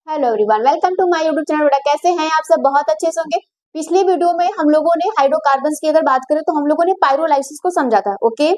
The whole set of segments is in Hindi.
Hello everyone, welcome to my YouTube channel. बेटा कैसे हैं आप सब? बहुत अच्छे से होंगे। पिछली वीडियो में हम लोगों ने हाइड्रोकार्बन्स की अगर बात करें तो हम लोगों ने पायरोलाइसिस को समझा था। ओके,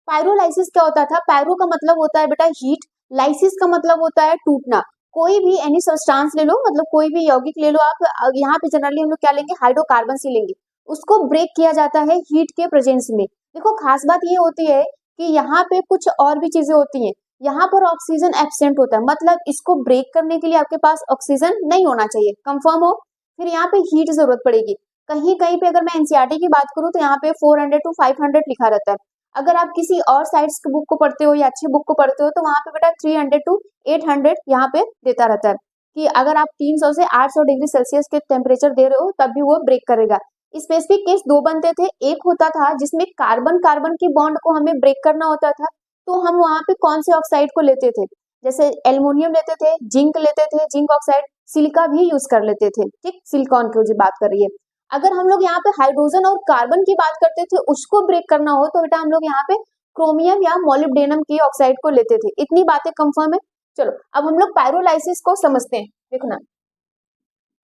पायरोलाइसिस क्या होता था? पायरो का मतलब होता है बेटा हीट, लाइसिस का मतलब होता है टूटना। कोई भी एनी सब्सटेंस ले लो, मतलब कोई भी यौगिक ले लो आप, यहाँ पे जनरली हम लोग क्या लेंगे? हाइड्रोकार्बन ही लेंगे। उसको ब्रेक किया जाता है हीट के प्रेजेंस में। देखो खास बात ये होती है कि यहाँ पे कुछ और भी चीजें होती हैं। यहाँ पर ऑक्सीजन एब्सेंट होता है, मतलब इसको ब्रेक करने के लिए आपके पास ऑक्सीजन नहीं होना चाहिए। कंफर्म हो? फिर यहाँ पे हीट जरूरत पड़ेगी। कहीं कहीं पे अगर मैं एनसीईआरटी की बात करूँ तो यहाँ पे 400 to 500 लिखा रहता है। अगर आप किसी और साइट्स की बुक को पढ़ते हो या अच्छी बुक को पढ़ते हो तो वहां पे बेटा 300 to 800 यहाँ पे देता रहता है कि अगर आप 300 से 800 डिग्री सेल्सियस के टेम्परेचर दे रहे हो तब भी वो ब्रेक करेगा। स्पेसिफिक केस दो बनते थे। एक होता था जिसमें कार्बन कार्बन की बॉन्ड को हमें ब्रेक करना होता था, तो हम वहां पे कौन से ऑक्साइड को लेते थे? जैसे एल्युमिनियम लेते थे, जिंक लेते थे, जिंक ऑक्साइड, सिलिका भी यूज कर लेते थे। ठीक, सिलिकॉन की जो बात कर रही है। अगर हम लोग यहाँ पे हाइड्रोजन और कार्बन की बात करते थे, उसको ब्रेक करना हो तो बेटा हम लोग यहाँ पे क्रोमियम या मोलिब्डेनम की ऑक्साइड को लेते थे। इतनी बातें कंफर्म है? चलो अब हम लोग पायरोलाइसिस को समझते हैं। देखो ना,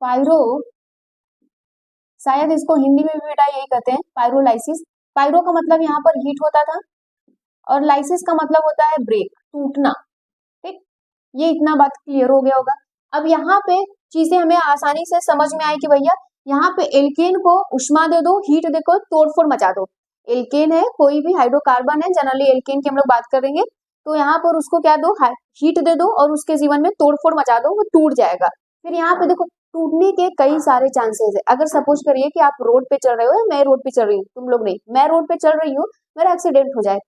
पायरो, शायद इसको हिंदी में भी बेटा यही कहते हैं पायरोलाइसिस। पायरो का मतलब यहाँ पर हीट होता था और लाइसिस का मतलब होता है ब्रेक, टूटना। ठीक, ये इतना बात क्लियर हो गया होगा। अब यहाँ पे चीजें हमें आसानी से समझ में आई कि भैया यहाँ पे एल्केन को उष्मा दे दो, हीट देखो, तोड़फोड़ मचा दो। एल्केन है, कोई भी हाइड्रोकार्बन है, जनरली एल्केन की हम लोग बात करेंगे, तो यहाँ पर उसको क्या दो? हीट दे दो और उसके जीवन में तोड़फोड़ मचा दो, वो टूट जाएगा। फिर यहाँ पे देखो टूटने के कई सारे चांसेस है। अगर सपोज करिए कि आप रोड पे चल रहे हो, मैं रोड पे चल रही हूँ, तुम लोग नहीं, मैं रोड पे चल रही हूँ, मेरा एक्सीडेंट हो जाए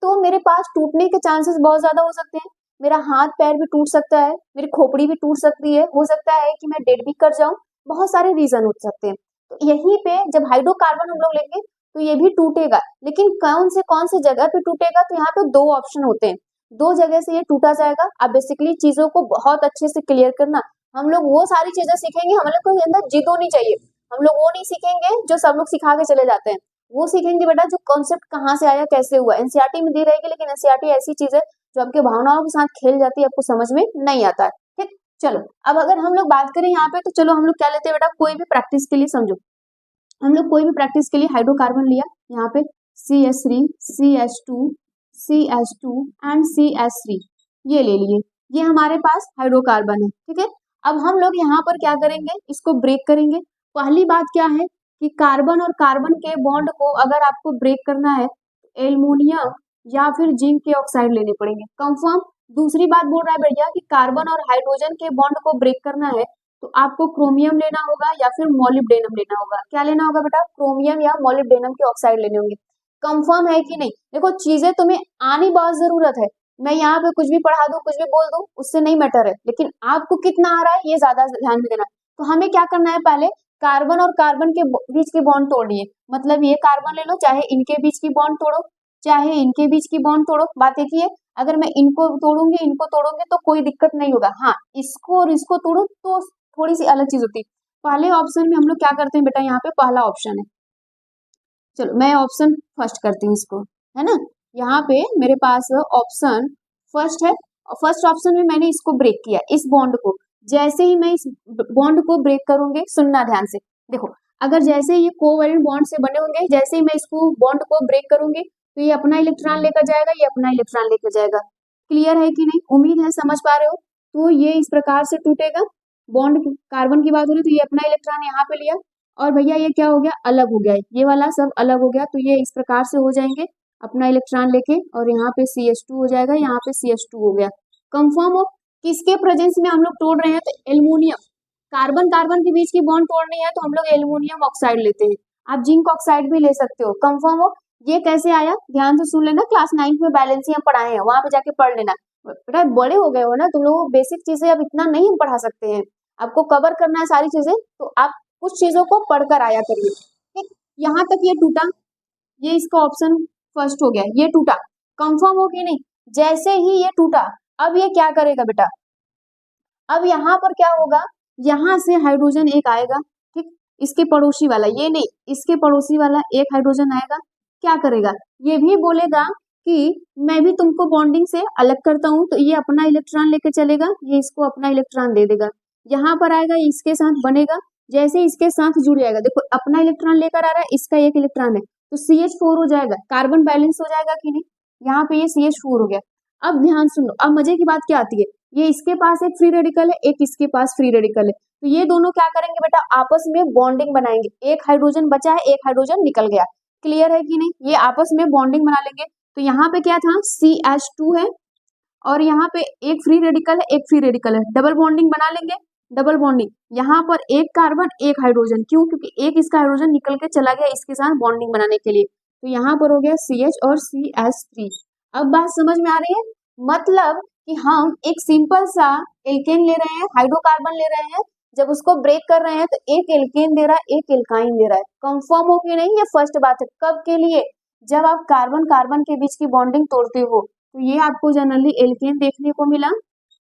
तो मेरे पास टूटने के चांसेस बहुत ज्यादा हो सकते हैं। मेरा हाथ पैर भी टूट सकता है, मेरी खोपड़ी भी टूट सकती है, हो सकता है कि मैं डेड भी कर जाऊं। बहुत सारे रीजन हो सकते हैं। तो यहीं पे जब हाइड्रोकार्बन हम लोग लेंगे तो ये भी टूटेगा, लेकिन कौन से जगह पे टूटेगा? तो यहाँ पे दो ऑप्शन होते हैं, दो जगह से ये टूटा जाएगा। अब बेसिकली चीजों को बहुत अच्छे से क्लियर करना, हम लोग वो सारी चीजें सीखेंगे, हम लोग के अंदर जिद होनी चाहिए। हम लोग वो नहीं सीखेंगे जो सब लोग सिखा के चले जाते हैं, वो सीखेंगे बेटा जो कॉन्सेप्ट कहाँ से आया, कैसे हुआ। एनसीईआरटी में दी रहेगी, लेकिन एनसीईआरटी ऐसी चीज है जो आपके भावनाओं के साथ खेल जाती है, आपको समझ में नहीं आता है। ठीक, चलो अब अगर हम लोग बात करें यहाँ पे, तो चलो हम लोग क्या लेते हैं बेटा, कोई भी प्रैक्टिस के लिए समझो, हम लोग कोई भी प्रैक्टिस के लिए हाइड्रोकार्बन लिया, यहाँ पे CH3, CH2, CH2 and CH3 ये ले लिए, ये हमारे पास हाइड्रोकार्बन है। ठीक है, अब हम लोग यहाँ पर क्या करेंगे? इसको ब्रेक करेंगे। पहली बात क्या है कि कार्बन और कार्बन के बॉन्ड को अगर आपको ब्रेक करना है एल्युमिनियम या फिर जिंक के ऑक्साइड लेने पड़ेंगे। कंफर्म? दूसरी बात बोल रहा है भैया कि कार्बन और हाइड्रोजन के बॉन्ड को ब्रेक करना है तो आपको क्रोमियम लेना होगा या फिर मोलिब्डेनम लेना होगा। क्या लेना होगा बेटा? क्रोमियम या मोलिब्डेनम के ऑक्साइड लेने होंगे। कंफर्म है कि नहीं? देखो चीजें तुम्हें आनी बहुत जरूरत है। मैं यहाँ पे कुछ भी पढ़ा दूं, कुछ भी बोल दूं, उससे नहीं मैटर है, लेकिन आपको कितना आ रहा है ये ज्यादा ध्यान में देना। तो हमें क्या करना है? पहले कार्बन और कार्बन के बीच की बॉन्ड तोड़नी है। मतलब ये कार्बन ले लो, चाहे इनके बीच की बॉन्ड तोड़ो, चाहे इनके बीच की बॉन्ड तोड़ो। बात एक ही है, अगर मैं इनको तोड़ूंगी तो कोई दिक्कत नहीं होगा। हाँ, इसको और इसको तोड़ो तो थोड़ी सी अलग चीज होती है। पहले ऑप्शन में हम लोग क्या करते हैं बेटा? यहाँ पे पहला ऑप्शन है, चलो मैं ऑप्शन फर्स्ट करती हूँ इसको, है ना। यहाँ पे मेरे पास ऑप्शन फर्स्ट है और फर्स्ट ऑप्शन में मैंने इसको ब्रेक किया, इस बॉन्ड को। जैसे ही मैं इस बॉन्ड को ब्रेक करूंगी, सुनना ध्यान से, देखो अगर जैसे ये कोवैलेंट बॉन्ड से बने होंगे, जैसे ही मैं इसको बॉन्ड को ब्रेक करूंगी तो ये अपना इलेक्ट्रॉन लेकर जाएगा, ये अपना इलेक्ट्रॉन लेकर जाएगा। क्लियर है कि नहीं? उम्मीद है समझ पा रहे हो। तो ये इस प्रकार से टूटेगा। बॉन्ड कार्बन की बात हो रही तो ये अपना इलेक्ट्रॉन यहाँ पे लिया और भैया ये क्या हो गया? अलग हो गया, ये वाला सब अलग हो गया। तो ये इस प्रकार से हो जाएंगे अपना इलेक्ट्रॉन लेके, और यहाँ पे CH2 हो जाएगा, यहाँ पे CH2 हो गया। कंफर्म हो? किसके प्रेजेंस में हम लोग तोड़ रहे हैं? तो एल्युमिनियम, कार्बन कार्बन के बीच की बॉन्ड तोड़नी है तो हम लोग एल्युमिनियम ऑक्साइड लेते हैं। आप जिंक ऑक्साइड भी ले सकते हो। कंफर्म हो? ये कैसे आया ध्यान से सुन लेना, क्लास 9 में बैलेंस ही हम पढ़ाए हैं, वहां पे जाके पढ़ लेना। बेटा बड़े हो गए हो ना तुम लोग, बेसिक चीजें अब इतना नहीं हम पढ़ा सकते हैं, आपको कवर करना है सारी चीजें, तो आप कुछ चीजों को पढ़कर आया करिए। ठीक, यहाँ तक ये टूटा, ये इसका ऑप्शन फर्स्ट हो गया, ये टूटा। कंफर्म हो कि नहीं? जैसे ही ये टूटा, अब ये क्या करेगा बेटा? अब यहाँ पर क्या होगा? यहाँ से हाइड्रोजन एक आएगा, ठीक, इसके पड़ोसी वाला, ये नहीं, इसके पड़ोसी वाला एक हाइड्रोजन आएगा। क्या करेगा? ये भी बोलेगा कि मैं भी तुमको बॉन्डिंग से अलग करता हूं, तो ये अपना इलेक्ट्रॉन लेके चलेगा, ये इसको अपना इलेक्ट्रॉन दे देगा। यहाँ पर आएगा, इसके साथ बनेगा, जैसे इसके साथ जुड़ जाएगा, देखो अपना इलेक्ट्रॉन लेकर आ रहा है, इसका एक इलेक्ट्रॉन है, तो CH4 हो जाएगा, कार्बन बैलेंस हो जाएगा कि नहीं, यहाँ पे ये CH4 हो गया। अब ध्यान सुनो, अब मजे की बात क्या आती है, ये इसके पास एक फ्री रेडिकल है, एक इसके पास फ्री रेडिकल है, तो ये दोनों क्या करेंगे बेटा, आपस में बॉन्डिंग बनाएंगे, एक हाइड्रोजन बचा है, एक हाइड्रोजन निकल गया, क्लियर है कि नहीं, ये आपस में बॉन्डिंग बना लेंगे। तो यहाँ पे क्या था, CH2 है और यहाँ पे एक फ्री रेडिकल है, एक फ्री रेडिकल है, डबल बॉन्डिंग बना लेंगे, डबल बॉन्डिंग, यहाँ पर एक कार्बन एक हाइड्रोजन, क्यों, क्योंकि एक इसका हाइड्रोजन निकल के चला गया इसके साथ बॉन्डिंग बनाने के लिए, तो यहाँ पर हो गया CH और CH3। अब बात समझ में आ रही है, मतलब कि हम एक सिंपल सा एल्केन ले रहे हैं, हाइड्रोकार्बन ले रहे हैं, जब उसको ब्रेक कर रहे हैं तो एक एल्केन दे रहा है, एक एल्काइन दे रहा है, कंफर्म हो कि नहीं, ये फर्स्ट बात है। कब के लिए, जब आप कार्बन कार्बन के बीच की बॉन्डिंग तोड़ते हो, तो ये आपको जनरली एल्केन देखने को मिला,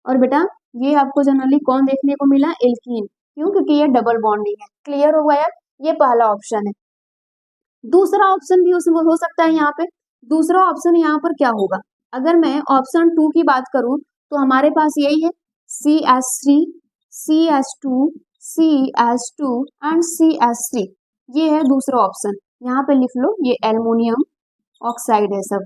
और बेटा ये आपको जनरली कौन देखने को मिला, एल्कीन, क्यों, क्योंकि ये डबल बॉन्डिंग है, क्लियर हो गया, ये पहला ऑप्शन है। दूसरा ऑप्शन भी उसमें हो सकता है, यहाँ पे दूसरा ऑप्शन यहाँ पर क्या होगा, अगर मैं ऑप्शन 2 की बात करूं तो हमारे पास यही है, CH3, CH2, CH2 and CH3, ये है दूसरा ऑप्शन, यहाँ पे लिख लो, ये एल्युमिनियम ऑक्साइड है सब,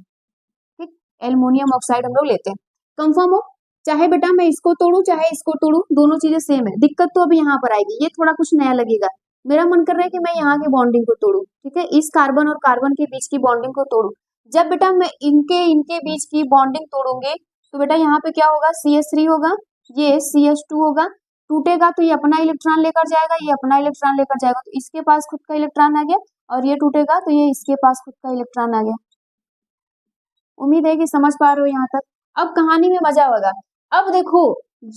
ठीक, एल्युमिनियम ऑक्साइड हम लोग लेते हैं, कंफर्म हो, चाहे बेटा मैं इसको तोड़ू चाहे इसको तोड़ू, दोनों चीजें सेम है, दिक्कत तो अभी यहाँ पर आएगी, ये थोड़ा कुछ नया लगेगा, मेरा मन कर रहा है कि मैं यहाँ के बॉन्डिंग को तोड़ू, ठीक है, इस कार्बन और कार्बन के बीच की बॉन्डिंग को तोड़ू, जब बेटा मैं इनके बीच की बॉन्डिंग तोड़ूंगी तो बेटा यहाँ पे क्या होगा, CH3 होगा, ये CH2 होगा, टूटेगा तो ये अपना इलेक्ट्रॉन लेकर जाएगा, ये अपना इलेक्ट्रॉन लेकर जाएगा, तो इसके पास खुद का इलेक्ट्रॉन आ गया, और ये टूटेगा तो ये इसके पास खुद का इलेक्ट्रॉन आ गया। उम्मीद है कि समझ पा रहे हो यहाँ तक। अब कहानी में मजा होगा। अब देखो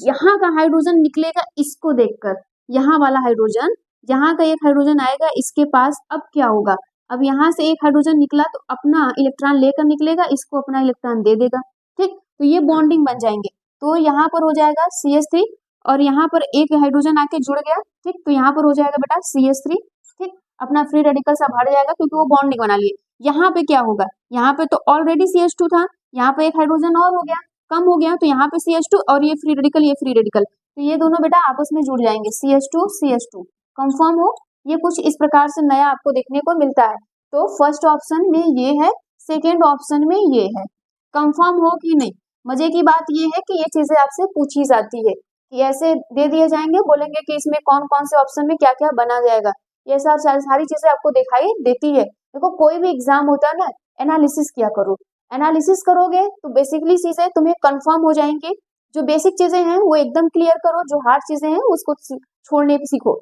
यहाँ का हाइड्रोजन निकलेगा इसको देखकर, यहाँ वाला हाइड्रोजन, यहाँ का एक हाइड्रोजन आएगा इसके पास, अब क्या होगा, अब यहाँ से एक हाइड्रोजन निकला तो अपना इलेक्ट्रॉन लेकर निकलेगा, इसको अपना इलेक्ट्रॉन दे देगा, ठीक, तो ये बॉन्डिंग बन जाएंगे, तो यहाँ पर हो जाएगा CH3 और यहाँ पर एक हाइड्रोजन आके जुड़ गया, ठीक, तो यहाँ पर हो जाएगा बेटा CH3, ठीक, अपना फ्री रेडिकल सब हट जाएगा क्योंकि वो बॉन्डिंग बना लिए। यहाँ पे क्या होगा, यहाँ पे तो ऑलरेडी CH2 था, यहाँ पे एक हाइड्रोजन और हो गया, कम हो गया, तो यहाँ पे CH2 और ये फ्री रेडिकल, ये फ्री रेडिकल, तो ये दोनों बेटा आपस में जुड़ जाएंगे, CH2 CH2, कंफर्म हो, ये कुछ इस प्रकार से नया आपको देखने को मिलता है। तो फर्स्ट ऑप्शन में ये है, सेकेंड ऑप्शन में ये है, कंफर्म हो कि नहीं। मजे की बात ये है कि ये चीजें आपसे पूछी जाती है कि ऐसे दे दिए जाएंगे, बोलेंगे कि इसमें कौन कौन से ऑप्शन में क्या क्या बना जाएगा, ये सारी चीजें आपको दिखाई देती है। देखो कोई भी एग्जाम होता है ना, एनालिसिस किया करो, एनालिसिस करोगे तो बेसिकली चीजें तुम्हें कंफर्म हो जाएंगी, जो बेसिक चीजें हैं वो एकदम क्लियर करो, जो हार्ड चीजें हैं उसको छोड़ने सीखो,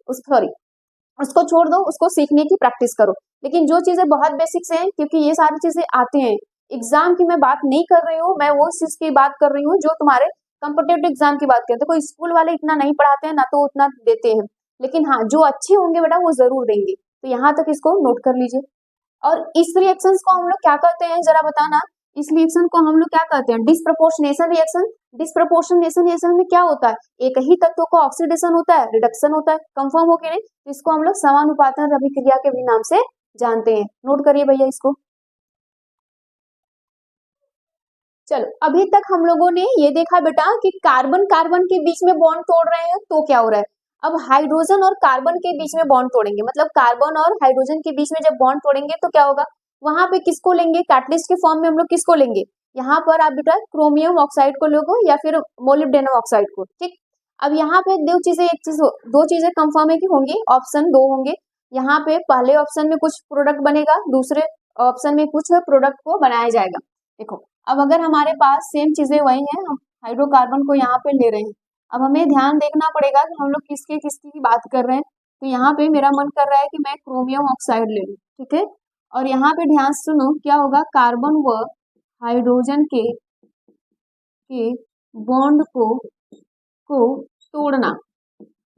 उसको छोड़ दो, उसको सीखने की प्रैक्टिस करो। लेकिन जो चीजें बहुत बेसिक्स हैं, क्योंकि ये सारी चीजें आते हैं एग्जाम की, मैं बात नहीं कर रही हूँ, मैं वो चीज की बात कर रही हूँ जो तुम्हारे कॉम्पिटेटिव एग्जाम की बात करते हैं। कोई स्कूल वाले इतना नहीं पढ़ाते हैं, ना तो उतना देते हैं, लेकिन हाँ जो अच्छे होंगे बेटा वो जरूर देंगे, तो यहाँ तक इसको नोट कर लीजिए। और इस रिएक्शंस को हम लोग क्या कहते हैं जरा बताना, इस रिएक्शन को हम लोग क्या कहते हैं, डिस्प्रपोर्शनेशन रिएक्शन। डिस्प्रपोर्शनेशन रिएक्शन में क्या होता है, एक ही तत्व को ऑक्सीडेशन होता है, रिडक्शन होता है, कंफर्म हो कि नहीं, इसको हम लोग समानुपातन अभिक्रिया के भी नाम से जानते हैं, नोट करिए भैया इसको। चलो अभी तक हम लोगों ने ये देखा बेटा कि कार्बन कार्बन के बीच में बॉन्ड तोड़ रहे हैं तो क्या हो रहा है, अब हाइड्रोजन और कार्बन के बीच में बॉन्ड तोड़ेंगे, मतलब कार्बन और हाइड्रोजन के बीच में जब बॉन्ड तोड़ेंगे तो क्या होगा, वहां पे किसको लेंगे, कैटलिस्ट के फॉर्म में हम लोग किसको लेंगे, यहाँ पर आप बेटा क्रोमियम ऑक्साइड को लोगे या फिर मोलिब्डेनम ऑक्साइड को, ठीक। अब यहाँ पे दो चीजें कंफर्म है कि होंगी, ऑप्शन 2 होंगे, यहाँ पे पहले ऑप्शन में कुछ प्रोडक्ट बनेगा, दूसरे ऑप्शन में कुछ प्रोडक्ट को बनाया जाएगा। देखो अब अगर हमारे पास सेम चीजें वही हैं, हम हाइड्रोकार्बन को यहाँ पे ले रहे हैं, अब हमें ध्यान देखना पड़ेगा कि हम लोग किसकी की बात कर रहे हैं, तो यहाँ पे मेरा मन कर रहा है कि मैं क्रोमियम ऑक्साइड ले लूं, ठीक है, और यहाँ पे ध्यान सुनो क्या होगा, कार्बन व हाइड्रोजन के बॉन्ड को तोड़ना,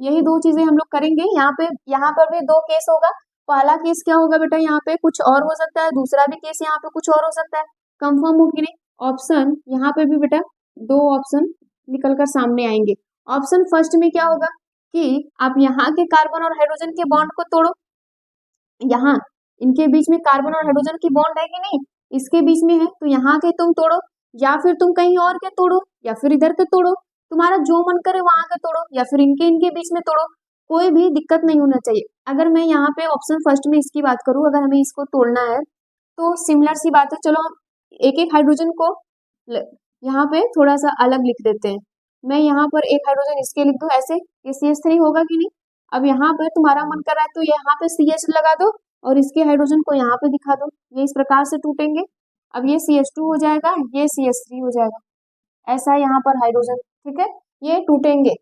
यही दो चीजें हम लोग करेंगे। यहाँ पर भी दो केस होगा, पहला केस क्या होगा बेटा, यहाँ पे कुछ और हो सकता है, दूसरा भी केस यहाँ पे कुछ और हो सकता है, कंफर्म हो कि नहीं। ऑप्शन यहाँ पे भी बेटा दो ऑप्शन निकलकर सामने आएंगे। ऑप्शन फर्स्ट में क्या होगा कि आप यहाँ के कार्बन और हाइड्रोजन के बॉन्ड को तोड़ो, यहाँ इनके बीच में कार्बन और हाइड्रोजन की बॉन्ड है कि नहीं, इसके बीच में है, तो यहाँ के तुम तोड़ो, या फिर तुम कहीं और के तोड़ो, या फिर इधर के तोड़ो, तुम्हारा जो मन करे वहां के तोड़ो या फिर इनके इनके बीच में तोड़ो, कोई भी दिक्कत नहीं होना चाहिए। अगर मैं यहाँ पे ऑप्शन फर्स्ट में इसकी बात करूँ, अगर हमें इसको तोड़ना है तो सिमिलर सी बात है, चलो हम एक एक हाइड्रोजन को यहाँ पे थोड़ा सा अलग लिख देते हैं। मैं यहाँ पर एक हाइड्रोजन इसके लिख दूं ऐसे, ये CH3 होगा कि नहीं। अब यहाँ पर तुम्हारा मन कर रहा है तो यहाँ पे CH लगा दो और इसके हाइड्रोजन को यहाँ पे दिखा दो, ये इस प्रकार से टूटेंगे। अब ये CH2 हो जाएगा, ये CH3 हो जाएगा, ऐसा यहाँ पर हाइड्रोजन, ठीक है, ये टूटेंगे।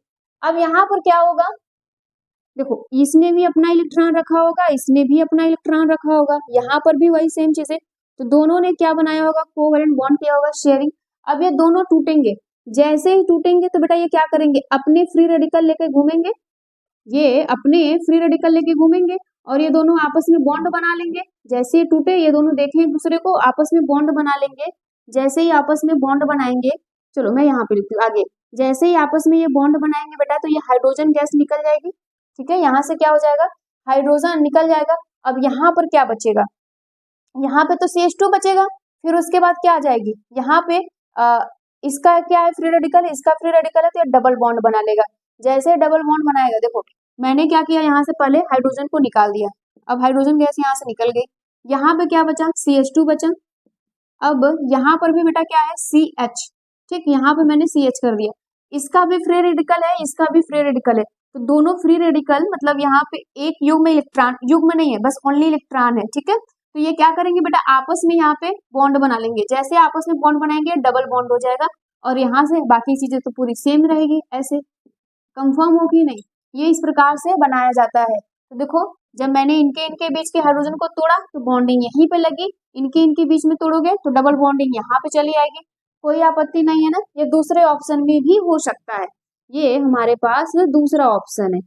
अब यहाँ पर क्या होगा, देखो इसने भी अपना इलेक्ट्रॉन रखा होगा, इसने भी अपना इलेक्ट्रॉन रखा होगा, यहाँ पर भी वही सेम चीज है, तो दोनों ने क्या बनाया होगा, कोवैलेंट बॉन्ड किया होगा, शेयरिंग। अब ये दोनों टूटेंगे, जैसे ही टूटेंगे तो बेटा ये क्या करेंगे, अपने फ्री रेडिकल लेके घूमेंगे, ये अपने फ्री रेडिकल लेके घूमेंगे और ये दोनों आपस में बॉन्ड बना लेंगे। जैसे ही टूटे ये दोनों देखें एक दूसरे को, आपस में बॉन्ड बना लेंगे। जैसे ही आपस में बॉन्ड बनाएंगे, चलो मैं यहाँ पे लिखती हूँ आगे, जैसे ही आपस में ये बॉन्ड बनाएंगे बेटा तो ये हाइड्रोजन गैस निकल जाएगी, ठीक है, यहाँ से क्या हो जाएगा, हाइड्रोजन निकल जाएगा। अब यहाँ पर क्या बचेगा, यहाँ पे तो CH2 बचेगा, फिर उसके बाद क्या आ जाएगी, यहाँ पे इसका क्या है, फ्री रेडिकल है, इसका फ्री रेडिकल है, तो ये डबल बॉन्ड बना लेगा। जैसे डबल बॉन्ड बनाएगा, देखो मैंने क्या किया, यहाँ से पहले हाइड्रोजन को निकाल दिया, अब हाइड्रोजन गैस यहाँ से निकल गई, यहाँ पे क्या बचा, CH2 बचा। अब यहाँ पर भी बेटा क्या है, CH, ठीक, यहाँ पे मैंने CH कर दिया, इसका भी फ्री रेडिकल है, इसका भी फ्री रेडिकल है, तो दोनों फ्री रेडिकल मतलब यहाँ पे एक युग्म इलेक्ट्रॉन, युग्म नहीं है बस ओनली इलेक्ट्रॉन है, ठीक है, तो ये क्या करेंगे बेटा, आपस में यहाँ पे बॉन्ड बना लेंगे। जैसे आपस में बॉन्ड बनाएंगे डबल बॉन्ड हो जाएगा और यहाँ से बाकी चीजें तो पूरी सेम रहेगी। ऐसे कंफर्म हो कि नहीं, ये इस प्रकार से बनाया जाता है। तो देखो जब मैंने इनके इनके बीच के हाइड्रोजन को तोड़ा तो बॉन्डिंग यहीं पे लगी, इनके इनके बीच में तोड़ोगे तो डबल बॉन्डिंग यहाँ पे चली आएगी, कोई आपत्ति नहीं है ना। ये दूसरे ऑप्शन में भी हो सकता है, ये हमारे पास दूसरा ऑप्शन है,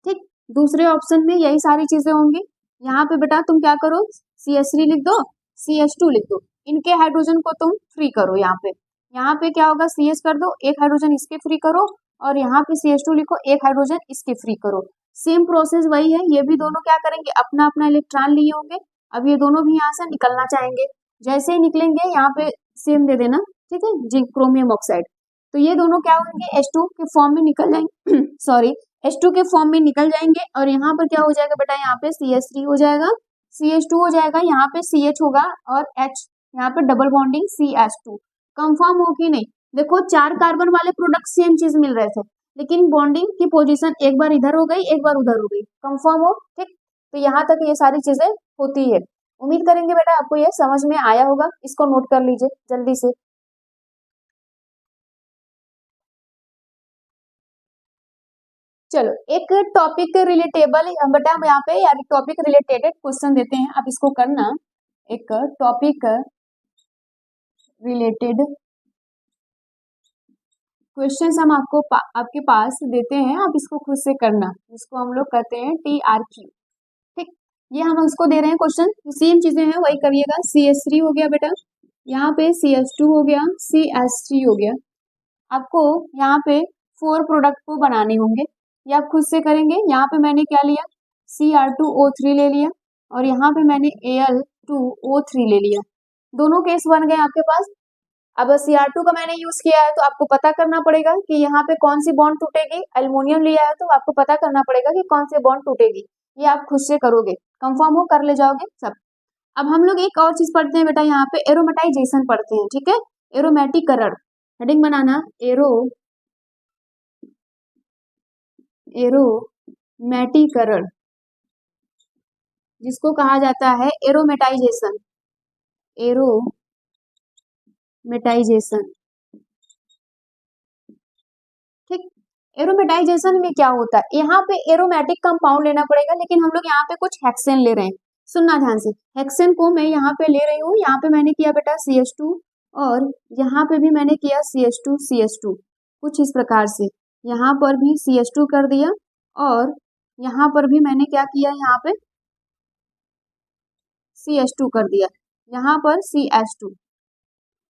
ठीक, दूसरे ऑप्शन में यही सारी चीजें होंगी। यहाँ पे बेटा तुम क्या करो, CH3 लिख दो, CH2 लिख दो, इनके हाइड्रोजन को तुम फ्री करो, यहाँ पे क्या होगा, CH कर दो, एक हाइड्रोजन इसके फ्री करो और यहाँ पे CH2 लिखो, एक हाइड्रोजन इसके फ्री करो। सेम प्रोसेस वही है, ये भी दोनों क्या करेंगे, अपना अपना इलेक्ट्रॉन लिए होंगे। अब ये दोनों भी यहाँ से निकलना चाहेंगे, जैसे ही निकलेंगे यहाँ पे सेम दे देना, ठीक है, जिंक क्रोमियम ऑक्साइड, तो ये दोनों क्या होंगे, H2 के फॉर्म में निकल जाएंगे सॉरी H2 के फॉर्म में निकल जाएंगे और यहाँ पर क्या हो जाएगा बेटा, यहाँ पे CH3 हो जाएगा, CH2 हो जाएगा, यहाँ पे CH होगा और H, यहाँ पे डबल बॉन्डिंग CH2। कंफर्म हो कि नहीं, देखो 4 कार्बन वाले प्रोडक्ट सेम चीज मिल रहे थे, लेकिन बॉन्डिंग की पोजीशन एक बार इधर हो गई, एक बार उधर हो गई। कंफर्म हो, ठीक, तो यहाँ तक ये सारी चीजें होती है। उम्मीद करेंगे बेटा आपको ये समझ में आया होगा, इसको नोट कर लीजिए जल्दी से। चलो एक टॉपिक रिलेटेबल बेटा हम यहाँ पे यार टॉपिक रिलेटेड क्वेश्चन देते हैं, आप इसको करना। एक टॉपिक रिलेटेड क्वेश्चन हम आपके पास देते हैं, आप इसको खुद से करना, जिसको हम लोग कहते हैं TRQ, ठीक, ये हम उसको दे रहे हैं क्वेश्चन, सेम चीजें हैं वही करिएगा। CH3 हो गया बेटा, यहाँ पे CH2 हो गया, CH3 हो गया, आपको यहाँ पे 4 प्रोडक्ट को बनाने होंगे, ये आप खुद से करेंगे। यहाँ पे मैंने क्या लिया, Cr2O3 ले लिया और यहाँ पे मैंने Al2O3 ले लिया, दोनों केस बन गए आपके पास। अब Cr2 का मैंने यूज किया है तो आपको पता करना पड़ेगा कि यहाँ पे कौन सी बॉन्ड टूटेगी, एल्युमिनियम लिया है तो आपको पता करना पड़ेगा कि कौन सी बॉन्ड टूटेगी, ये आप खुद से करोगे, कंफर्म हो, कर ले जाओगे सब। अब हम लोग एक और चीज पढ़ते हैं बेटा, यहाँ पे एरोमेटाइजेशन पढ़ते हैं, ठीक है, एरोमेटिकरण, हेडिंग बनाना, एरोमेटिकरण, जिसको कहा जाता है एरोमेटाइजेशन, एरोमेटाइजेशन, ठीक। एरोमेटाइजेशन में क्या होता है, यहाँ पे एरोमेटिक कंपाउंड लेना पड़ेगा, लेकिन हम लोग यहाँ पे कुछ हेक्सेन ले रहे हैं, सुनना ध्यान से, हेक्सेन को मैं यहाँ पे ले रही हूँ, यहाँ पे मैंने किया बेटा CH2 और यहाँ पे भी मैंने किया CH2 कुछ इस प्रकार से, यहाँ पर भी CH2 कर दिया और यहाँ पर भी मैंने क्या किया, यहाँ पे CH2 कर दिया, यहाँ पर CH2,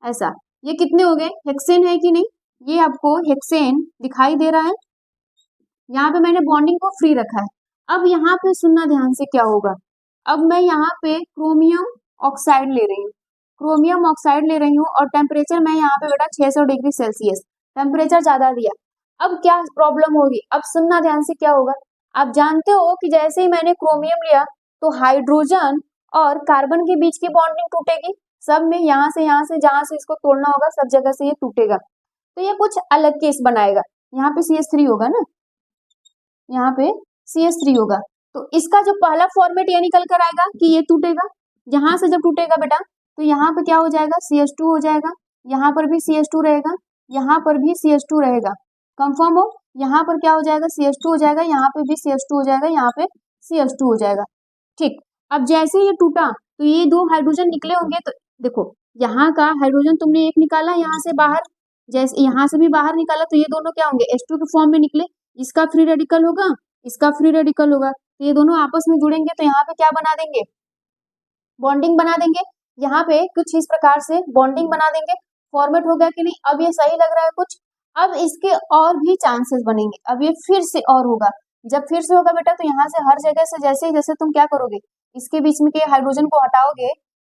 ऐसा। ये कितने हो गए, हेक्सेन है कि नहीं, ये आपको हेक्सेन दिखाई दे रहा है, यहाँ पे मैंने बॉन्डिंग को फ्री रखा है। अब यहाँ पे सुनना ध्यान से क्या होगा, अब मैं यहाँ पे क्रोमियम ऑक्साइड ले रही हूँ, क्रोमियम ऑक्साइड ले रही हूँ और टेम्परेचर मैं यहाँ पे बेटा 600 डिग्री सेल्सियस, टेम्परेचर ज्यादा दिया। अब क्या प्रॉब्लम होगी, अब सुनना ध्यान से, क्या होगा आप जानते हो कि जैसे ही मैंने क्रोमियम लिया तो हाइड्रोजन और कार्बन के बीच की बॉन्डिंग टूटेगी, सब में यहाँ से जहां से इसको तोड़ना होगा सब जगह से ये टूटेगा, तो ये कुछ अलग केस बनाएगा। यहाँ पे CH3 होगा ना, यहाँ पे CH3 होगा, तो इसका जो पहला फॉर्मेट ये निकल कर आएगा कि ये टूटेगा। यहाँ से जब टूटेगा बेटा तो यहाँ पे क्या हो जाएगा, CH2 हो जाएगा, यहाँ पर भी CH2 रहेगा, यहाँ पर भी CH2 रहेगा। कंफर्म हो, यहाँ पर क्या हो जाएगा, CH2 हो जाएगा, यहाँ पे भी CH2 हो जाएगा, यहाँ पे CH2 हो जाएगा। ठीक, अब जैसे ये टूटा तो ये दो हाइड्रोजन निकले होंगे, तो देखो यहाँ का हाइड्रोजन तुमने एक निकाला यहाँ से बाहर, जैसे यहाँ से भी बाहर निकाला, तो ये दोनों क्या होंगे, H2 के फॉर्म में निकले, इसका फ्री रेडिकल होगा, इसका फ्री रेडिकल होगा, तो ये दोनों आपस में जुड़ेंगे, तो यहाँ पे क्या बना देंगे, बॉन्डिंग बना देंगे। यहाँ पे कुछ इस प्रकार से बॉन्डिंग बना देंगे। फॉर्मेट हो गया कि नहीं, अब ये सही लग रहा है कुछ। अब इसके और भी चांसेस बनेंगे, अब ये फिर से और होगा। जब फिर से होगा बेटा तो यहाँ से हर जगह से जैसे तुम क्या करोगे, इसके बीच में के हाइड्रोजन को हटाओगे,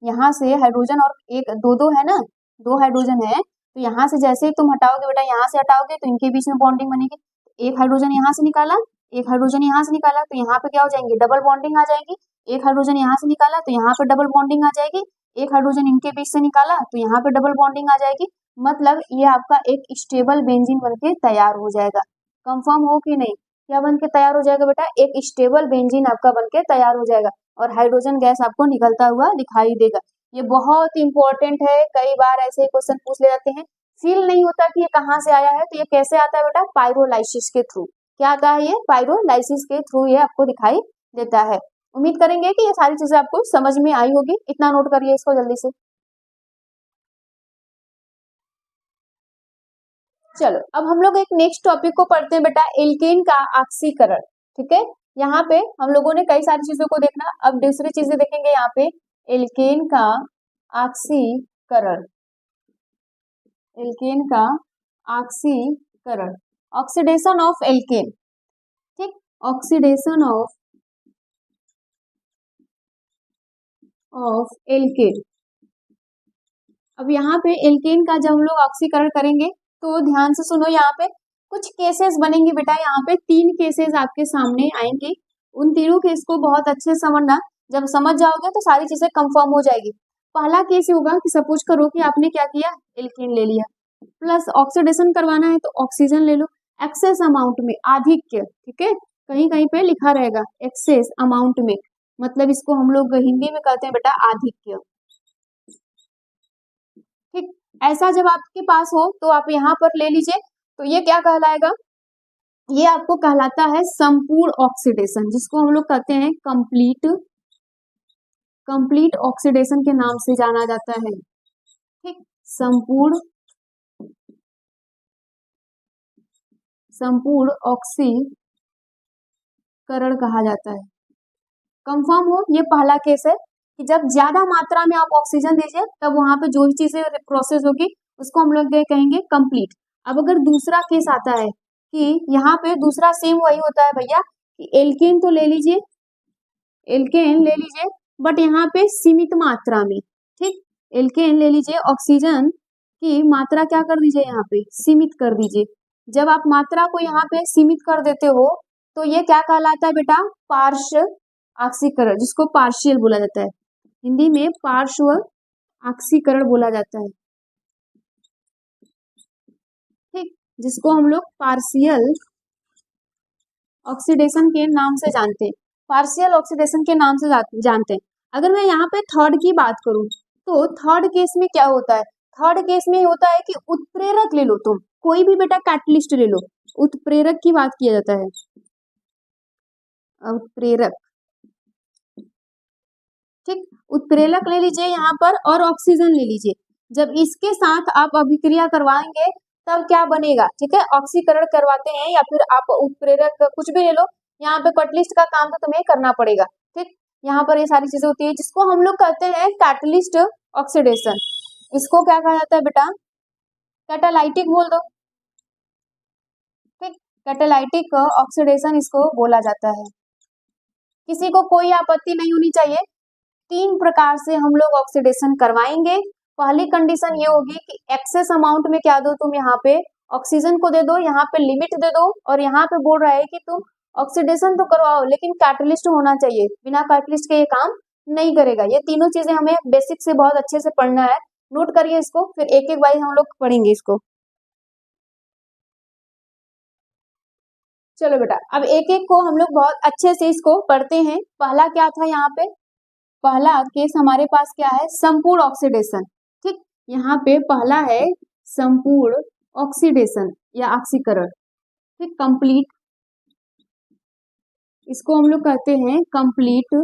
यहाँ से हाइड्रोजन और एक दो है ना, दो हाइड्रोजन है, तो यहाँ से जैसे ही तुम हटाओगे बेटा, यहाँ से हटाओगे तो इनके बीच में बॉन्डिंग बनेगी। एक हाइड्रोजन यहाँ से निकाला, एक हाइड्रोजन यहाँ से निकाला, तो यहाँ पे क्या हो जाएंगे, डबल बॉन्डिंग आ जाएगी। एक हाइड्रोजन यहाँ से निकाला तो यहाँ पे डबल बॉन्डिंग आ जाएगी, एक हाइड्रोजन इनके बीच से निकाला तो यहाँ पे डबल बॉन्डिंग आ जाएगी। मतलब ये आपका एक स्टेबल बेंजीन बनके तैयार हो जाएगा। कंफर्म हो कि नहीं, क्या बनके तैयार हो जाएगा बेटा, एक स्टेबल बेंजीन आपका बनके तैयार हो जाएगा और हाइड्रोजन गैस आपको निकलता हुआ दिखाई देगा। ये बहुत इंपॉर्टेंट है, कई बार ऐसे क्वेश्चन पूछ ले जाते हैं, फील नहीं होता कि ये कहाँ से आया है, तो ये कैसे आता है बेटा, पायरोलाइसिस के थ्रू। क्या आता है, ये पायरोलाइसिस के थ्रू ये आपको दिखाई देता है। उम्मीद करेंगे कि ये सारी चीजें आपको समझ में आई होगी, इतना नोट करिए इसको जल्दी से। चलो अब हम लोग एक नेक्स्ट टॉपिक को पढ़ते हैं बेटा, एल्केन का ऑक्सीकरण। ठीक है, यहाँ पे हम लोगों ने कई सारी चीजों को देखना, अब दूसरी चीजें देखेंगे। यहाँ पे एल्केन का ऑक्सीकरण, एल्केन का ऑक्सीकरण, ऑक्सीडेशन ऑफ एल्केन। ठीक, ऑक्सीडेशन ऑफ एल्केन। अब यहाँ पे एल्केन का जब हम लोग ऑक्सीकरण करेंगे तो ध्यान से सुनो, यहाँ पे कुछ केसेस बनेंगे बेटा, यहाँ पे 3 केसेस आपके सामने आएंगे, उन तीनों केस को बहुत अच्छे से समझना। जब समझ जाओगे तो सारी चीजें कंफर्म हो जाएगी। पहला केस होगा कि सपोज करो कि आपने क्या किया, एल्केन ले लिया, प्लस ऑक्सीडेशन करवाना है तो ऑक्सीजन ले लो, एक्सेस अमाउंट में, आधिक्य। ठीक है, कहीं कहीं पे लिखा रहेगा एक्सेस अमाउंट में, मतलब इसको हम लोग हिंदी में कहते हैं बेटा आधिक्य। ठीक, ऐसा जब आपके पास हो तो आप यहाँ पर ले लीजिए, तो ये क्या कहलाएगा, ये आपको कहलाता है संपूर्ण ऑक्सीडेशन, जिसको हम लोग कहते हैं कंप्लीट ऑक्सीडेशन के नाम से जाना जाता है। ठीक, संपूर्ण ऑक्सीकरण कहा जाता है। कंफर्म हो, ये पहला केस है कि जब ज्यादा मात्रा में आप ऑक्सीजन दीजिए तब वहां पे जो भी चीजें प्रोसेस होगी उसको हम लोग कहेंगे कंप्लीट। अब अगर दूसरा केस आता है कि यहाँ पे दूसरा सेम वही होता है भैया कि एल्केन तो ले लीजिए, एल्केन ले लीजिए, बट यहाँ पे सीमित मात्रा में। ठीक, एल्केन ले लीजिए, ऑक्सीजन की मात्रा क्या कर दीजिए, यहाँ पे सीमित कर दीजिए। जब आप मात्रा को यहाँ पे सीमित कर देते हो तो ये क्या कहलाता है बेटा, पार्श्व ऑक्सीकरण, जिसको पार्शियल बोला जाता है, हिंदी में पार्श्व ऑक्सीकरण बोला जाता है। ठीक, जिसको हम लोग पार्शियल ऑक्सीडेशन के नाम से जानते हैं, पार्शियल ऑक्सीडेशन के नाम से जानते हैं। अगर मैं यहाँ पे थर्ड की बात करूं तो थर्ड केस में क्या होता है, थर्ड केस में होता है कि उत्प्रेरक ले लो, तुम कोई भी बेटा कैटलिस्ट ले लो, उत्प्रेरक की बात किया जाता है, उत्प्रेरक। ठीक, उत्प्रेरक ले लीजिए यहाँ पर और ऑक्सीजन ले लीजिए, जब इसके साथ आप अभिक्रिया करवाएंगे तब क्या बनेगा। ठीक है, ऑक्सीकरण करवाते हैं या फिर आप उत्प्रेरक कुछ भी ले लो, यहाँ पे कैटलिस्ट का काम तो तुम्हें करना पड़ेगा। ठीक, यहाँ पर ये सारी चीजें होती है, जिसको हम लोग कहते हैं कैटलिस्ट ऑक्सीडेशन। इसको क्या कहा जाता है बेटा, कैटालाइटिक बोल दो। ठीक, कैटालाइटिक ऑक्सीडेशन इसको बोला जाता है। किसी को कोई आपत्ति नहीं होनी चाहिए। 3 प्रकार से हम लोग ऑक्सीडेशन करवाएंगे। पहली कंडीशन ये होगी कि एक्सेस अमाउंट में क्या दो तुम यहाँ पे, ऑक्सीजन को दे दो, यहाँ पे लिमिट दे दो, और यहाँ पे बोल रहा है कि तुम ऑक्सीडेशन तो करवाओ लेकिन कैटलिस्ट होना चाहिए, बिना कैटलिस्ट के ये काम नहीं करेगा। ये तीनों चीजें हमें बेसिक से बहुत अच्छे से पढ़ना है, नोट करिए इसको, फिर एक एक वाइज हम लोग पढ़ेंगे इसको। चलो बेटा, अब एक एक को हम लोग बहुत अच्छे से इसको पढ़ते हैं। पहला क्या था यहाँ पे, पहला केस हमारे पास क्या है, संपूर्ण ऑक्सीडेशन। ठीक, यहाँ पे पहला है संपूर्ण ऑक्सीडेशन या ऑक्सीकरण। ठीक, कंप्लीट, इसको हम लोग कहते हैं कंप्लीट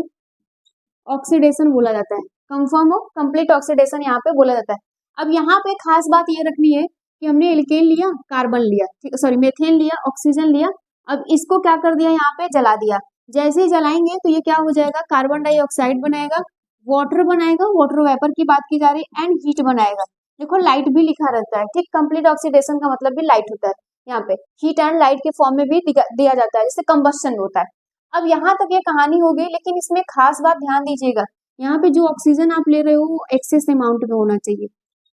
ऑक्सीडेशन बोला जाता है। कंफर्म हो, कंप्लीट ऑक्सीडेशन यहाँ पे बोला जाता है। अब यहाँ पे खास बात ये रखनी है कि हमने एल्केन लिया, कार्बन लिया, सॉरी मेथेन लिया, ऑक्सीजन लिया, अब इसको क्या कर दिया, यहाँ पे जला दिया। जैसे ही जलाएंगे तो ये क्या हो जाएगा, कार्बन डाइऑक्साइड बनाएगा, वाटर बनाएगा, वाटर वेपर की बात की जा रही है, एंड हीट बनाएगा। देखो लाइट भी लिखा रहता है। ठीक, कंप्लीट ऑक्सीडेशन का मतलब भी लाइट होता है, यहाँ पे हीट एंड लाइट के फॉर्म में भी दिया जाता है, जिससे कंबस्शन होता है। अब यहाँ तक ये कहानी हो गई, लेकिन इसमें खास बात ध्यान दीजिएगा, यहाँ पे जो ऑक्सीजन आप ले रहे हो वो एक्सेस अमाउंट में होना चाहिए।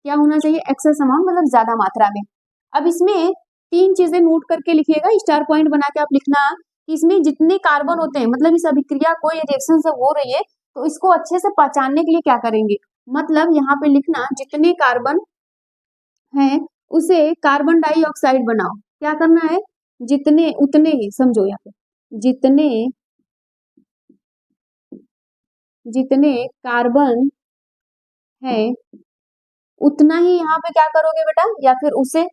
क्या होना चाहिए, एक्सेस अमाउंट, मतलब ज्यादा मात्रा में। अब इसमें तीन चीजें नोट करके लिखिएगा, स्टार पॉइंट बना के आप लिखना कि इसमें जितने कार्बन होते हैं, मतलब इस अभिक्रिया को, ये रिएक्शन सब हो रही है, तो इसको अच्छे से पहचानने के लिए क्या करेंगे, मतलब यहाँ पे लिखना जितने कार्बन है उसे कार्बन डाइऑक्साइड बनाओ। क्या करना है, जितने उतने ही, समझो यहाँ पे जितने जितने कार्बन है उतना ही यहाँ पे क्या करोगे बेटा, या फिर उसे,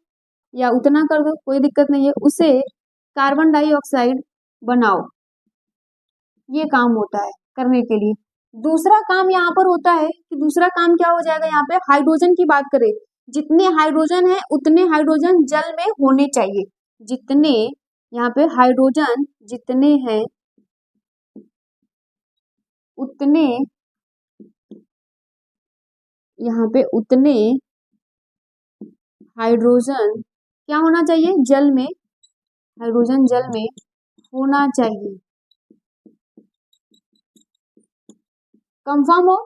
या उतना कर दो, कोई दिक्कत नहीं है, उसे कार्बन डाइऑक्साइड बनाओ। ये काम होता है करने के लिए। दूसरा काम यहाँ पर होता है कि दूसरा काम क्या हो जाएगा, यहाँ पे हाइड्रोजन की बात करें, जितने हाइड्रोजन है उतने हाइड्रोजन जल में होने चाहिए। जितने यहाँ पे हाइड्रोजन जितने हैं उतने, यहाँ पे उतने हाइड्रोजन क्या होना चाहिए, जल में, हाइड्रोजन जल में होना चाहिए। कंफर्म हो।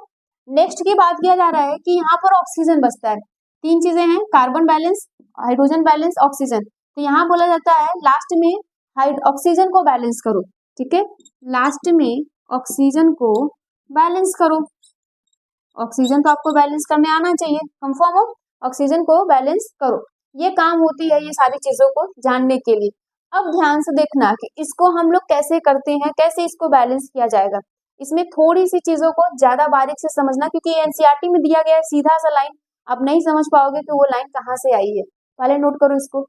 नेक्स्ट की बात किया जा रहा है कि यहाँ पर ऑक्सीजन बचता है। तीन चीजें हैं, carbon balance, hydrogen balance, oxygen. तो यहाँ बोला जाता है लास्ट में ऑक्सीजन को बैलेंस करो। ठीक है, लास्ट में ऑक्सीजन को बैलेंस करो। ऑक्सीजन तो आपको बैलेंस करने आना चाहिए। कंफर्म हो, ऑक्सीजन को बैलेंस करो। ये काम होती है ये सारी चीजों को जानने के लिए। अब ध्यान से देखना कि इसको हम लोग कैसे करते हैं, कैसे इसको बैलेंस किया जाएगा। इसमें थोड़ी सी चीजों को ज्यादा बारीक से समझना, क्योंकि एनसीईआरटी में दिया गया है सीधा सा लाइन, आप नहीं समझ पाओगे कि वो लाइन कहाँ से आई है। पहले नोट करो इसको।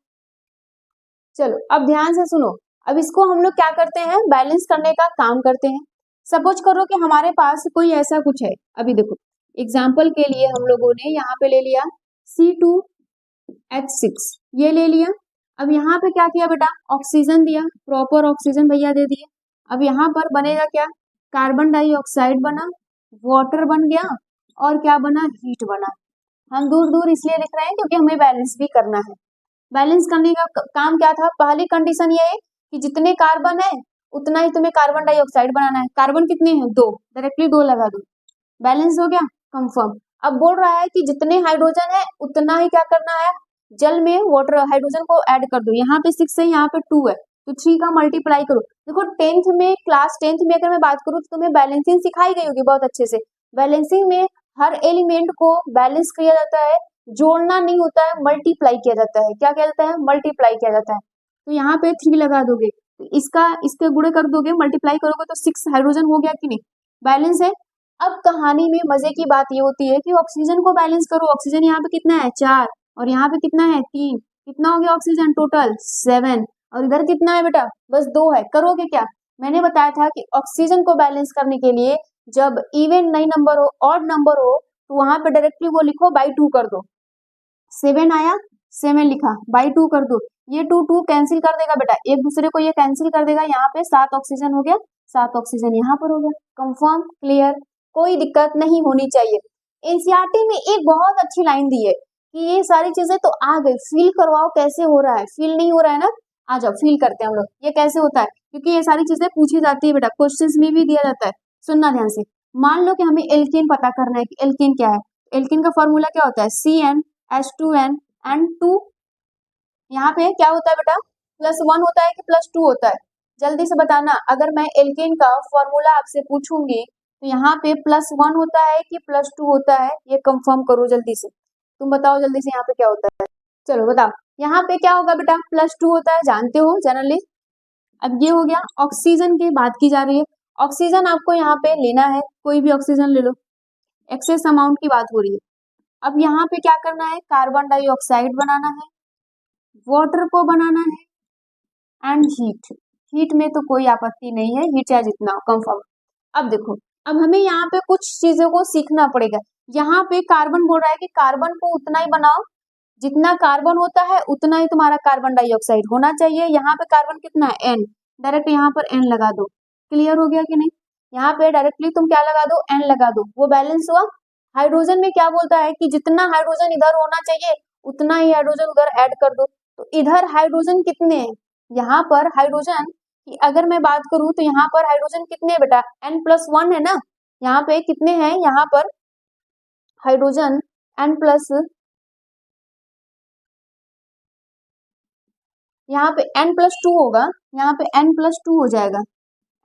चलो अब ध्यान से सुनो। अब इसको हम लोग क्या करते हैं, बैलेंस करने का काम करते हैं। सपोज करो कि हमारे पास कोई ऐसा कुछ है, अभी देखो एग्जाम्पल के लिए हम लोगों ने यहाँ पे ले लिया C2H6, ये ले लिया। अब यहाँ पे क्या किया बेटा, ऑक्सीजन दिया, प्रॉपर ऑक्सीजन भैया दे दिए। अब यहाँ पर बनेगा क्या, कार्बन डाइऑक्साइड बना, वाटर बन गया, और क्या बना, हीट बना। हम दूर दूर इसलिए लिख रहे हैं क्योंकि हमें बैलेंस भी करना है। बैलेंस करने का काम क्या था, पहली कंडीशन ये है कि जितने कार्बन है उतना ही तुम्हें कार्बन डाइऑक्साइड बनाना है। कार्बन कितने हैं, 2, डायरेक्टली 2 लगा दो, बैलेंस हो गया, कंफर्म। अब बोल रहा है कि जितने हाइड्रोजन है उतना ही क्या करना है, जल में वाटर हाइड्रोजन को ऐड कर दो। यहाँ पे 6 है, यहाँ पे 2 है, तो 3 का मल्टीप्लाई करो। देखो 10th में, क्लास 10th में अगर मैं बात करूँ तो तुम्हें बैलेंसिंग सिखाई गई होगी बहुत अच्छे से। बैलेंसिंग में हर एलिमेंट को बैलेंस किया जाता है, जोड़ना नहीं होता है, मल्टीप्लाई किया जाता है। क्या किया जाता है, मल्टीप्लाई किया जाता है। तो यहाँ पे 3 लगा दोगे, तो इसका इसके गुणे कर दोगे, मल्टीप्लाई करोगे तो 6 हाइड्रोजन हो गया कि नहीं, बैलेंस है। अब कहानी में मजे की बात ये होती है कि ऑक्सीजन को बैलेंस करो। ऑक्सीजन यहाँ पे कितना है, 4, और यहाँ पे कितना है, 3, कितना हो गया ऑक्सीजन टोटल, 7, और इधर कितना है बेटा, बस 2 है। करोगे क्या, मैंने बताया था कि ऑक्सीजन को बैलेंस करने के लिए जब इवन नहीं नंबर हो, ऑड नंबर हो, तो वहां पे डायरेक्टली वो लिखो बाई 2 कर दो। 7 आया, 7 लिखा, बाई 2 कर दो। ये 2 कैंसिल कर देगा बेटा, एक दूसरे को ये कैंसिल कर देगा। यहाँ पे 7 ऑक्सीजन हो गया, 7 ऑक्सीजन यहाँ पर हो गया। कंफर्म, क्लियर, कोई दिक्कत नहीं होनी चाहिए। एनसीईआरटी में एक बहुत अच्छी लाइन दी है कि ये सारी चीजें तो आ गई, फील करवाओ कैसे हो रहा है। फील नहीं हो रहा है ना, आ जाओ फील करते हैं हम लोग, ये कैसे होता है, क्योंकि ये सारी चीजें पूछी जाती है बेटा, क्वेश्चंस में भी दिया जाता है। सुनना ध्यान से। मान लो कि हमें एल्केन पता करना है कि एल्केन क्या है। एल्केन का फॉर्मूला क्या होता है, CnH2n and 2 यहाँ पे क्या होता है बेटा, +1 होता है कि +2 होता है, जल्दी से बताना। अगर मैं एल्केन का फॉर्मूला आपसे पूछूंगी तो यहाँ पे +1 होता है कि +2 होता है, ये कंफर्म करो जल्दी से। तुम बताओ जल्दी से यहाँ पे क्या होता है, चलो बताओ। यहाँ पे क्या होगा बेटा, +2 होता है, जानते हो जनरली। अब ये हो गया ऑक्सीजन की बात की जा रही है। ऑक्सीजन आपको यहाँ पे लेना है, कोई भी ऑक्सीजन ले लो, एक्सेस अमाउंट की बात हो रही है। अब यहाँ पे क्या करना है, कार्बन डाइऑक्साइड बनाना है, वाटर को बनाना है एंड हीट। हीट में तो कोई आपत्ति नहीं है, हीट चाहे जितना कंफर्म। अब देखो, अब हमें यहाँ पे कुछ चीजों को सीखना पड़ेगा। यहाँ पे कार्बन बोल रहा है कि कार्बन को उतना ही बनाओ, जितना कार्बन होता है उतना ही तुम्हारा कार्बन डाइऑक्साइड होना चाहिए। यहाँ पे कार्बन कितना है, N, डायरेक्ट यहाँ पर N लगा दो। क्लियर हो गया कि नहीं, यहाँ पे डायरेक्टली तुम क्या लगा दो, N लगा दो, वो बैलेंस हुआ। हाइड्रोजन में क्या बोलता है कि जितना हाइड्रोजन इधर होना चाहिए उतना ही हाइड्रोजन उधर ऐड कर दो। तो इधर हाइड्रोजन कितने हैं, यहाँ पर हाइड्रोजन की अगर मैं बात करूं तो यहाँ पर हाइड्रोजन कितने हैं बेटा, N+1 है ना। यहाँ पे कितने हैं, यहाँ पर हाइड्रोजन यहाँ पे N+2 होगा, यहाँ पे N+2 हो जाएगा,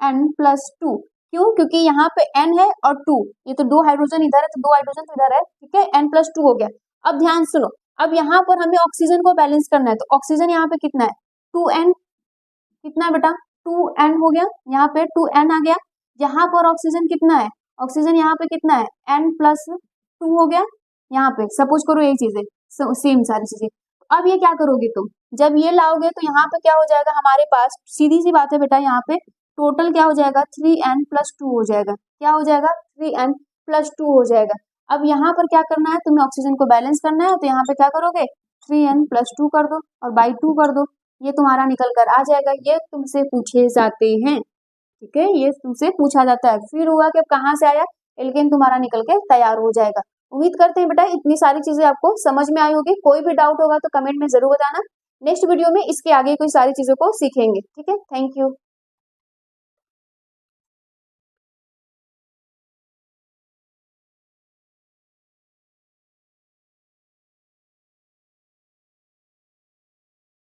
N+2। क्यों, क्योंकि यहाँ पे N है और 2, ये तो 2 हाइड्रोजन इधर है तो 2 हाइड्रोजन तो इधर है, ठीक है, N+2 हो गया। अब ध्यान सुनो, अब यहाँ पर हमें ऑक्सीजन को बैलेंस करना है, तो ऑक्सीजन यहाँ पे कितना है, 2N, कितना है बेटा, 2N हो गया, यहाँ पे 2N आ गया। यहाँ पर ऑक्सीजन कितना है, ऑक्सीजन यहाँ पे कितना है, N+2 हो गया। यहाँ पे सपोज करो यही चीजें सेम सारी चीजें। अब ये क्या करोगे तुम, जब ये लाओगे तो यहाँ पे क्या हो जाएगा हमारे पास, सीधी सी बात है बेटा, यहाँ पे टोटल क्या हो जाएगा, 3N+2 हो जाएगा। क्या हो जाएगा, 3N+2 हो जाएगा। अब यहाँ पर क्या करना है, तुम्हें ऑक्सीजन को बैलेंस करना है, तो यहाँ पे क्या करोगे, 3N+2 कर दो और बाई 2 कर दो, ये तुम्हारा निकल कर आ जाएगा। ये तुमसे पूछे जाते हैं, ठीक है, ये तुमसे पूछा जाता है। फिर हुआ कि कहाँ से आया, एल्केन तुम्हारा निकल के तैयार हो जाएगा। उम्मीद करते हैं बेटा इतनी सारी चीजें आपको समझ में आई होगी। कोई भी डाउट होगा तो कमेंट में जरूर बताना। नेक्स्ट वीडियो में इसके आगे कोई सारी चीजों को सीखेंगे, ठीक है। Thank you.